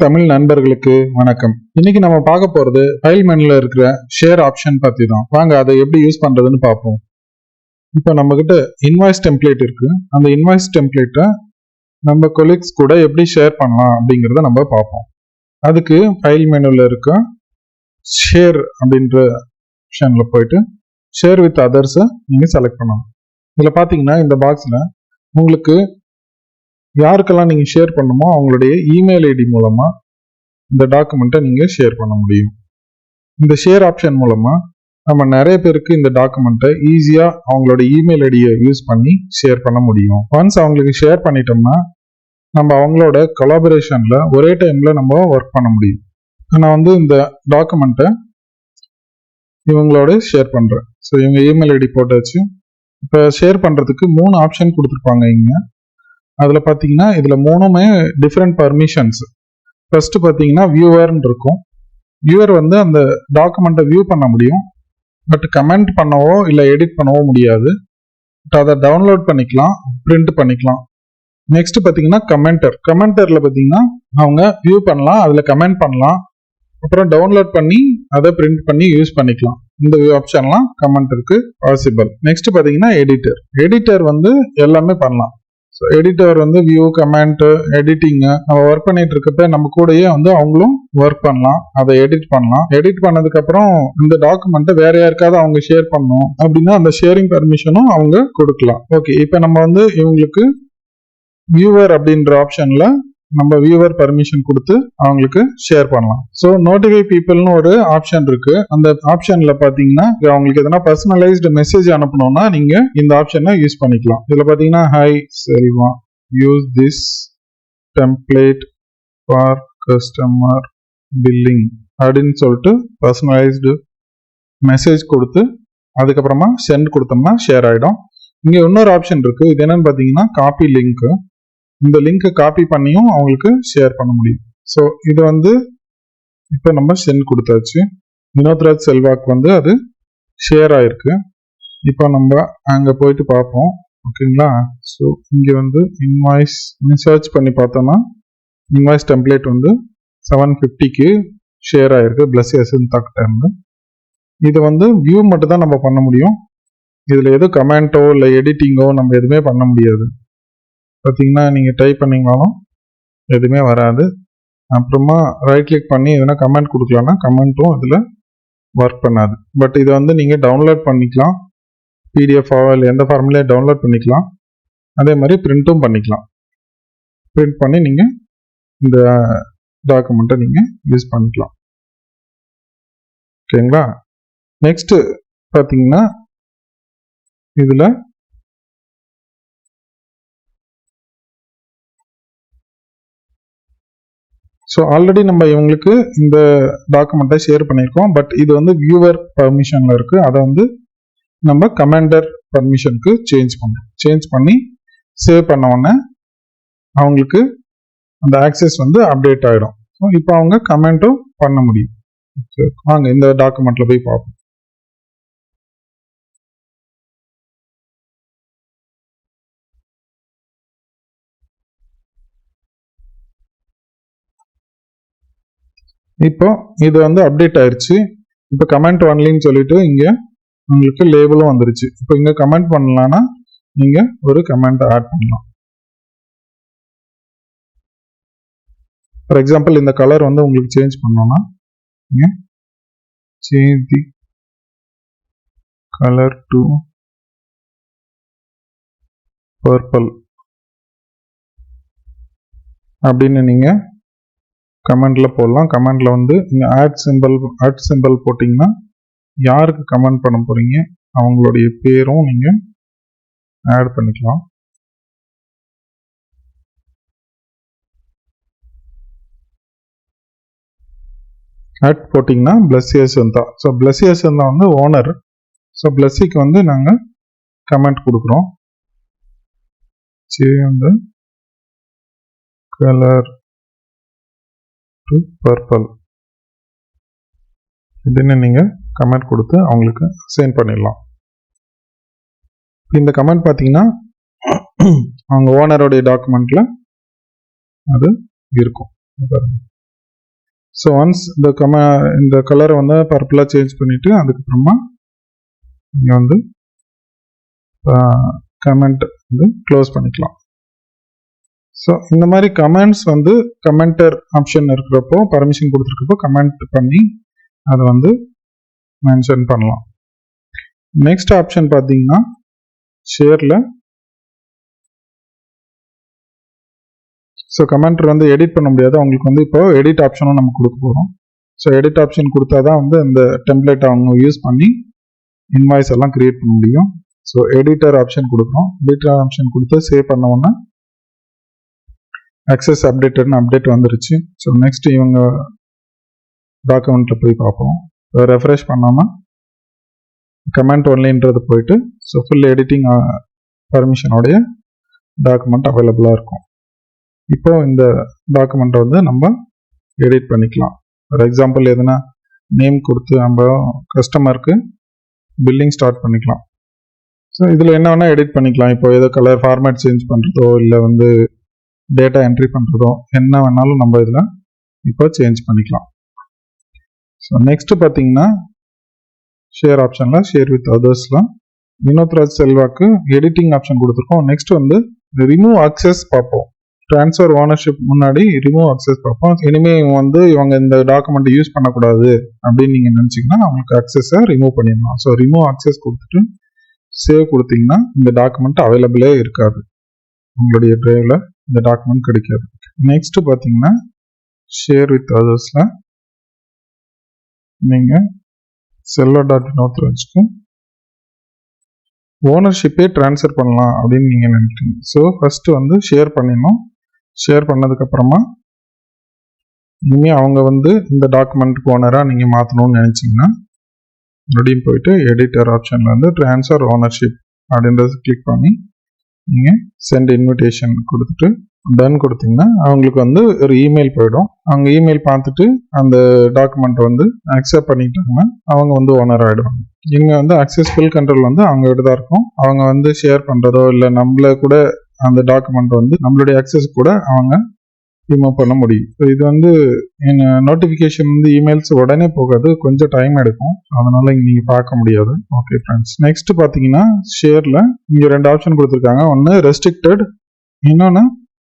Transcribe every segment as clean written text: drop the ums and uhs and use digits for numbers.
தமிழ் நண்பர்களுக்கு வணக்கம். இன்னைக்கு நம்ம பார்க்க போறது ஃபைல் மெனுல இருக்கிற ஷேர் ஆப்ஷன் பத்தி தான். வாங்க அதை எப்படி யூஸ் பண்றதுன்னு பார்ப்போம். இப்போ நம்ம கிட்ட இன்வாய்ஸ் டெம்ப்ளேட் இருக்கு. அந்த இன்வாய்ஸ் டெம்ப்ளேட்டை நம்ம கொலீக்ஸ் கூட எப்படி ஷேர் பண்ணலாம் அப்படிங்கிறத நம்ம பார்ப்போம். அதுக்கு ஃபைல் மெனுல இருக்க ஷேர் அப்படின்ற ஆப்ஷன்ல போயிட்டு ஷேர் வித் அதர்ஸை நீங்க செலக்ட் பண்ணணும். இதுல பாத்தீங்கன்னா இந்த பாக்ஸ்ல உங்களுக்கு யாருக்கெல்லாம் நீங்க ஷேர் பண்ணுமோ அவங்களுடைய இமெயில் ஐடி மூலமா இந்த டாக்குமெண்ட்டை நீங்க ஷேர் பண்ண முடியும். இந்த ஷேர் ஆப்ஷன் மூலமா நம்ம நிறைய பேருக்கு இந்த டாக்குமெண்ட்டை ஈஸியா அவங்களோட இமெயில் ஐடியை யூஸ் பண்ணி ஷேர் பண்ண முடியும். ஒன்ஸ் அவங்களுக்கு ஷேர் பண்ணிட்டோம்னா நம்ம அவங்களோட கொலாபரேஷன்ல ஒரே டைம்ல நம்ம ஒர்க் பண்ண முடியும். நான் இந்த டாக்குமெண்ட்டை இவங்களோட ஷேர் பண்றேன். ஸோ இவங்க இமெயில் ஐடி போட்டாச்சு. இப்போ ஷேர் பண்றதுக்கு 3 ஆப்ஷன் கொடுத்துருப்பாங்க இங்க. அதில் பார்த்தீங்கன்னா இதில் 3மே டிஃப்ரெண்ட் பர்மிஷன்ஸ். ஃபர்ஸ்ட் பார்த்தீங்கன்னா வியூவர்னு இருக்கும். வியூவர் அந்த டாக்குமெண்ட்டை வியூ பண்ண முடியும், பட் கமெண்ட் பண்ணவோ இல்லை எடிட் பண்ணவோ முடியாது. பட் அதை டவுன்லோட் பண்ணிக்கலாம், பிரிண்ட் பண்ணிக்கலாம். நெக்ஸ்ட் பார்த்தீங்கன்னா கமெண்டரில் பார்த்தீங்கன்னா அவங்க வியூ பண்ணலாம், அதில் கமெண்ட் பண்ணலாம், அப்புறம் டவுன்லோட் பண்ணி அதை பிரிண்ட் பண்ணி யூஸ் பண்ணிக்கலாம். இந்த ஆப்ஷன்லாம் கமெண்டருக்கு பாசிபிள். நெக்ஸ்ட் பார்த்தீங்கன்னா எடிட்டர் எல்லாமே பண்ணலாம். So editor view, comment, editing நம்ம ஒர்க் பண்ணிட்டு இருக்கப்ப நம்ம கூடயே அவங்களும் ஒர்க் பண்ணலாம், அதை எடிட் பண்ணலாம். எடிட் பண்ணதுக்கு அப்புறம் இந்த டாக்குமெண்ட்டை வேற யாருக்காவது அவங்க ஷேர் பண்ணணும் அப்படின்னா அந்த ஷேரிங் பர்மிஷனும் அவங்க கொடுக்கலாம். ஓகே, இப்போ நம்ம இவங்களுக்கு வியூவர் அப்படின்ற ஆப்ஷன்ல நம்ம வியூவர் பர்மிஷன் கொடுத்து அவங்களுக்கு ஷேர் பண்ணலாம். ஸோ நோட்டிஃபை பீப்புள்னு ஒரு ஆப்ஷன் இருக்கு. அந்த ஆப்ஷன்ல பாத்தீங்கன்னா அவங்களுக்கு எதனா பர்சனலைஸ்டு மெசேஜ் அனுப்பணும்னா நீங்க இந்த ஆப்ஷனை யூஸ் பண்ணிக்கலாம். இதுல பாத்தீங்கன்னா hi Selva, use this template for customer billing அப்படின்னு சொல்லிட்டு பர்சனலைஸ்டு மெசேஜ் கொடுத்து அதுக்கப்புறமா சென்ட் கொடுத்தோம்னா ஷேர் ஆயிடும். இங்க இன்னொரு ஆப்ஷன் இருக்கு. இது என்னன்னு பாத்தீங்கன்னா காப்பி லிங்க். இந்த லிங்கை காப்பி பண்ணியும் அவங்களுக்கு ஷேர் பண்ண முடியும். ஸோ இது இப்போ நம்ம சென்ட் கொடுத்தாச்சு. வினோத்ராஜ் செல்வாக்கு அது ஷேர் ஆயிருக்கு. இப்போ நம்ம அங்கே போயிட்டு பார்ப்போம். ஓகேங்களா? ஸோ இங்கே இன்வாய்ஸ் சர்ச் பண்ணி பார்த்தோம்னா இன்வாய்ஸ் டெம்ப்ளேட் 750க்கு ஷேர் ஆயிருக்கு பிளஸி அசிந்தாக்கிட்ட. இது வியூ மட்டும் தான் நம்ம பண்ண முடியும். இதில் எதுவும் கமெண்ட்டோ இல்லை எடிட்டிங்கோ நம்ம எதுவுமே பண்ண முடியாது. பார்த்தீங்கன்னா நீங்கள் டைப் பண்ணிங்கனாலும் எதுவுமே வராது. அப்புறமா ரைட் கிளிக் பண்ணி எதுனா கமெண்ட் கொடுக்கலாம்னா கமெண்ட்டும் இதில் ஒர்க் பண்ணாது. பட் இதை நீங்கள் டவுன்லோட் பண்ணிக்கலாம், பிடிஎஃப் இல்லை எந்த ஃபார்ம்லேயே டவுன்லோட் பண்ணிக்கலாம். அதே மாதிரி பிரிண்ட்டும் பண்ணிக்கலாம். பிரிண்ட் பண்ணி நீங்கள் இந்த டாக்குமெண்ட்டை நீங்கள் யூஸ் பண்ணிக்கலாம். ஓகேங்களா? நெக்ஸ்ட்டு பார்த்தீங்கன்னா இதில் ஸோ ஆல்ரெடி நம்ம இவங்களுக்கு இந்த டாக்குமெண்ட்டை ஷேர் பண்ணியிருக்கோம். பட் இது வியூவர் பர்மிஷனில் இருக்குது. அதை நம்ம கமெண்டர் பர்மிஷனுக்கு சேஞ்ச் பண்ணி சேவ் பண்ண உடனே அவங்களுக்கு அந்த ஆக்சஸ் அப்டேட் ஆகிடும். ஸோ இப்போ அவங்க கமெண்ட்டும் பண்ண முடியும். வாங்க இந்த டாக்குமெண்ட்டில் போய் பார்ப்போம். இப்போ இது அப்டேட் ஆயிடுச்சு. இப்போ கமெண்ட் ஒன்லின்னு சொல்லிட்டு இங்க உங்களுக்கு லேபிளும் வந்துருச்சு. இப்போ இங்க கமெண்ட் பண்ணலாம்னா நீங்க ஒரு கமெண்ட் ஆட் பண்ணலாம். ஃபார் எக்ஸாம்பிள் இந்த கலர் உங்களுக்கு சேஞ்ச் பண்ணோம்னா நீங்க change the colour to purple அப்படின்னு நீங்க கமெண்ட்ல போடலாம். கமெண்ட்ல நீங்க ஆட் சிம்பிள் போட்டீங்கன்னா யாருக்கு கமெண்ட் பண்ண போறீங்க அவங்களுடைய பேரும் நீங்க ஆட் பண்ணிக்கலாம். ஆட் போட்டீங்கன்னா Blessy Asintha. So Blessy Asintha owner. So பிளஸிக்கு நாங்க கமெண்ட் கொடுக்குறோம். சேஞ்ச் கலர் டு பர்பிள் இதுன்னு நீங்க கமெண்ட் கொடுத்து அவங்களுக்கு அசைன் பண்ணிடலாம். இந்த கமெண்ட் பார்த்தீங்கன்னா அவங்க ஓனருடைய டாக்குமெண்ட்ல அது இருக்கும். ஸோ ஒன்ஸ் இந்த கலரை வந்து பர்பிளாக சேஞ்ச் பண்ணிவிட்டு அதுக்கப்புறமா இங்கே வந்து கமெண்ட் வந்து க்ளோஸ் பண்ணிக்கலாம். ஸோ இந்த மாதிரி கமெண்ட்ஸ் வந்து கமெண்டர் ஆப்ஷன் இருக்கிறப்போ பர்மிஷன் கொடுத்துருக்கப்போ கமெண்ட் பண்ணி அதை வந்து மென்ஷன் பண்ணலாம். நெக்ஸ்ட் ஆப்ஷன் பார்த்தீங்கன்னா ஷேரில் ஸோ கமெண்டர் வந்து எடிட் பண்ண முடியாது. அவங்களுக்கு வந்து இப்போ எடிட் ஆப்ஷனும் நம்ம கொடுக்க போகிறோம். ஸோ எடிட் ஆப்ஷன் கொடுத்தா தான் வந்து அந்த டெம்ப்ளேட் அவங்க யூஸ் பண்ணி இன்வாய்ஸ் எல்லாம் கிரியேட் பண்ண முடியும். ஸோ எடிட்டர் ஆப்ஷன் கொடுக்குறோம். எடிட்டர் ஆப்ஷன் கொடுத்து சேவ் பண்ணோம்னா அக்சஸ் அப்டேட்டட்னு அப்டேட் வந்துருச்சு. ஸோ நெக்ஸ்ட் இவங்க டாக்குமெண்ட்டில் போய் பார்ப்போம். ரெஃப்ரெஷ் பண்ணாமல் கமெண்ட் ஒன்லின்றது போயிட்டு ஸோ ஃபுல் எடிட்டிங் பர்மிஷனோடைய டாக்குமெண்ட் அவைலபிளாக இருக்கும். இப்போ இந்த டாக்குமெண்ட்டை வந்து நம்ம எடிட் பண்ணிக்கலாம். ஃபார் எக்ஸாம்பிள் எதுனா நேம் கொடுத்து நம்ம கஸ்டமருக்கு பில்லிங் ஸ்டார்ட் பண்ணிக்கலாம். ஸோ இதில் என்ன வேணால் எடிட் பண்ணிக்கலாம். இப்போ ஏதோ கலர் ஃபார்மேட் சேஞ்ச் பண்ணுறதோ இல்லை வந்து டேட்டா என்ட்ரி பண்ணுறதோ என்ன வேணாலும் நம்ம இதில் இப்போ சேஞ்ச் பண்ணிக்கலாம். ஸோ நெக்ஸ்ட் பார்த்தீங்கன்னா ஷேர் ஆப்ஷனில் ஷேர் வித் அதர்ஸில் வினோத்ராஜ் செல்வாக்கு எடிட்டிங் ஆப்ஷன் கொடுத்துருக்கோம். நெக்ஸ்ட் வந்து ரிமூவ் அக்சஸ் பார்ப்போம். ட்ரான்ஸ்ஃபர் ஓனர்ஷிப் முன்னாடி ரிமூவ் அக்சஸ் பார்ப்போம். இனிமேல் வந்து இவங்க இந்த டாக்குமெண்ட்டை யூஸ் பண்ணக்கூடாது அப்படின்னு நீங்கள் நினச்சிங்கன்னா அவங்களுக்கு அக்சஸை ரிமூவ் பண்ணிடலாம். ஸோ ரிமூவ் அக்சஸ் கொடுத்துட்டு சேவ் கொடுத்தீங்கன்னா இந்த டாக்குமெண்ட் அவைலபிளே இருக்காது, உங்களுடைய ட்ரைவில் இந்த டாக்குமெண்ட் கிடைக்காது. நெக்ஸ்ட் பார்த்தீங்கன்னா ஷேர் வித் அதர்ஸில் நீங்கள் செல்வா.வினோத்ராஜ்க்கு ஓனர்ஷிப்பே ட்ரான்ஸ்ஃபர் பண்ணலாம் அப்படின்னு நீங்கள் நினைக்கிறீங்க. ஸோ ஃபஸ்ட்டு வந்து ஷேர் பண்ணிடணும். ஷேர் பண்ணதுக்கப்புறமா இனிமேல் அவங்க வந்து இந்த டாக்குமெண்ட்டுக்கு ஓனராக நீங்கள் மாற்றணும்னு நினச்சிங்கன்னா மறுபடியும் போயிட்டு எடிட்டர் ஆப்ஷனில் வந்து ட்ரான்ஸ்ஃபர் ஓனர்ஷிப் அப்படின்றது கிளிக் பண்ணி நீங்கள் சென்ட் இன்விடேஷன் கொடுத்துட்டு டன் கொடுத்தீங்கன்னா அவங்களுக்கு வந்து ஒரு இமெயில் போயிடும். அவங்க இமெயில் பார்த்துட்டு அந்த டாக்குமெண்ட்டை வந்து அக்செப்ட் பண்ணிக்கிட்டாங்கன்னா அவங்க வந்து ஓனர் ஆகிடுவாங்க. இங்கே வந்து அக்சஸ் ஃபுல் கண்ட்ரோல் வந்து அவங்க கிட்ட தான் இருக்கும். அவங்க வந்து ஷேர் பண்ணுறதோ இல்லை நம்மள கூட அந்த டாக்குமெண்ட் வந்து நம்மளுடைய அக்சஸ் கூட அவங்க ரிமூவ் பண்ண முடியும். ஸோ இது வந்து நோட்டிஃபிகேஷன் வந்து இமெயில்ஸ் உடனே போகாது, கொஞ்சம் டைம் எடுக்கும். அதனால இங்கே நீங்கள் பார்க்க முடியாது. ஓகே ஃப்ரெண்ட்ஸ், நெக்ஸ்ட் பார்த்தீங்கன்னா ஷேரில் இங்கே 2 ஆப்ஷன் கொடுத்துருக்காங்க. ஒன்று ரெஸ்ட்ரிக்டட், இன்னொன்று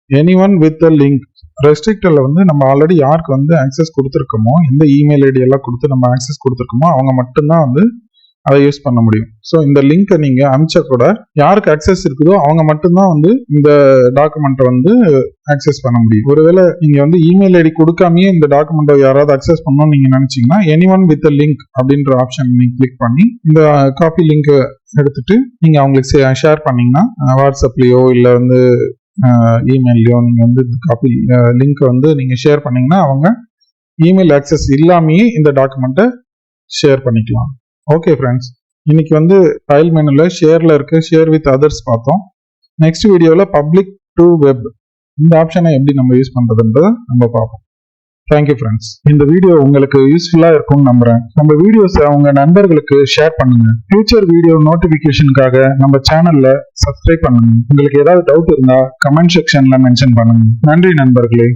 any one with a link. ரெஸ்ட்ரிக்டடில் வந்து நம்ம ஆல்ரெடி யாருக்கு வந்து ஆக்சஸ் கொடுத்துருக்கோமோ, எந்த இமெயில் ஐடி எல்லாம் கொடுத்து நம்ம ஆக்சஸ் கொடுத்துருக்கோமோ அவங்க மட்டும்தான் வந்து அதை யூஸ் பண்ண முடியும். ஸோ இந்த லிங்கை நீங்கள் அனுப்பிச்சா கூட யாருக்கு அக்சஸ் இருக்குதோ அவங்க மட்டும்தான் வந்து இந்த டாக்குமெண்ட்டை வந்து ஆக்சஸ் பண்ண முடியும். ஒருவேளை நீங்கள் வந்து இமெயில் ஐடி கொடுக்காமையே இந்த டாக்குமெண்ட்டை யாராவது அக்சஸ் பண்ணணும்னு நீங்கள் நினச்சிங்கன்னா எனி ஒன் வித் லிங்க் அப்படின்ற ஆப்ஷன் நீங்கள் கிளிக் பண்ணி இந்த காப்பி லிங்கை எடுத்துட்டு நீங்கள் அவங்களுக்கு ஷேர் பண்ணிங்கன்னா வாட்ஸ்அப்லேயோ இல்லை வந்து இமெயிலையோ நீங்கள் வந்து இந்த காப்பி லிங்கை வந்து நீங்கள் ஷேர் பண்ணிங்கன்னா அவங்க இமெயில் ஆக்சஸ் இல்லாமையே இந்த டாக்குமெண்ட்டை ஷேர் பண்ணிக்கலாம். ஓகே ஃப்ரெண்ட்ஸ், இன்னைக்கு வந்து ஃபைல் மெனுவில் ஷேரில் இருக்க ஷேர் வித் அதர்ஸ் பார்த்தோம். நெக்ஸ்ட் வீடியோவில் பப்ளிக் டு வெப் இந்த ஆப்ஷனை எப்படி நம்ம யூஸ் பண்ணுறதுன்றதை நம்ம பார்ப்போம். Thank you friends. இந்த வீடியோ உங்களுக்கு யூஸ்ஃபுல்லாக இருக்கும்னு நம்புகிறேன். நம்ம வீடியோஸை உங்கள் நண்பர்களுக்கு ஷேர் பண்ணுங்க. ஃபியூச்சர் வீடியோ நோட்டிஃபிகேஷனுக்காக நம்ம சேனலில் சப்ஸ்கிரைப் பண்ணுங்க. உங்களுக்கு ஏதாவது டவுட் இருந்தால் கமெண்ட் செக்ஷனில் மென்ஷன் பண்ணுங்க. நன்றி நண்பர்களே.